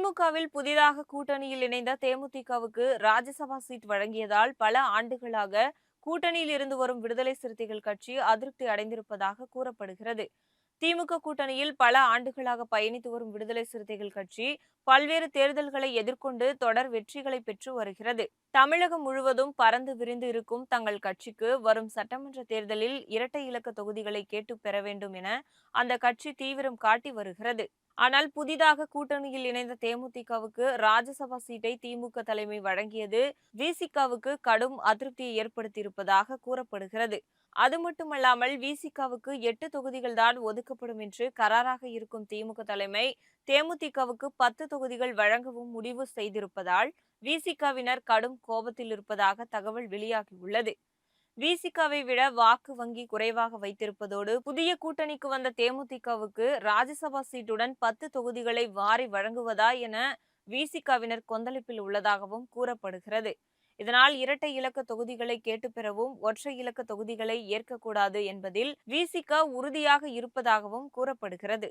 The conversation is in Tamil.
திமுகவில் புதிதாக கூட்டணியில் இணைந்த தேமுதிகவுக்கு ராஜ்யசபா சீட் வழங்கியதால் பல ஆண்டுகளாக கூட்டணியில் இருந்து வரும் விடுதலை சிறுத்தைகள் கட்சி அதிருப்தி அடைந்திருப்பதாக கூறப்படுகிறது. திமுக கூட்டணியில் பல ஆண்டுகளாக பயணித்து வரும் விடுதலை சிறுத்தைகள் கட்சி பல்வேறு தேர்தல்களை எதிர்கொண்டு தொடர் வெற்றிகளை பெற்று வருகிறது. தமிழகம் முழுவதும் பறந்து விரிந்து இருக்கும் தங்கள் கட்சிக்கு வரும் சட்டமன்ற தேர்தலில் இரட்டை இலக்க தொகுதிகளை கேட்டு பெற வேண்டும் என அந்த கட்சி தீவிரம் காட்டி வருகிறது. ஆனால் புதிதாக கூட்டணியில் இணைந்த தேமுதிகவுக்கு ராஜ்யசபா சீட்டை திமுக தலைமை வழங்கியது விசிகவுக்கு கடும் அதிருப்தியை ஏற்படுத்தியிருப்பதாக கூறப்படுகிறது. அது மட்டுமல்லாமல் விசிகவுக்கு 8 தொகுதிகள் தான் ஒதுக்கப்படும் என்று கராராக இருக்கும் திமுக தலைமை தேமுதிகவுக்கு 10 தொகுதிகள் வழங்கவும் முடிவு செய்திருப்பதால் விசிகவினர் கடும் கோபத்தில் இருப்பதாக தகவல் வெளியாகியுள்ளது. விசிகவை விட வாக்கு வங்கி குறைவாக வைத்திருப்பதோடு புதிய கூட்டணிக்கு வந்த தேமுதிகவுக்கு ராஜ்யசபா சீட்டுடன் 10 தொகுதிகளை வாரி வழங்குவதா என விசிகவினர் கொந்தளிப்பில் உள்ளதாகவும் கூறப்படுகிறது. இதனால் இரட்டை இலக்க தொகுதிகளை கேட்டு பெறவும் ஒற்றை இலக்க தொகுதிகளை ஏற்கக்கூடாது என்பதில் விசிக உறுதியாக இருப்பதாகவும் கூறப்படுகிறது.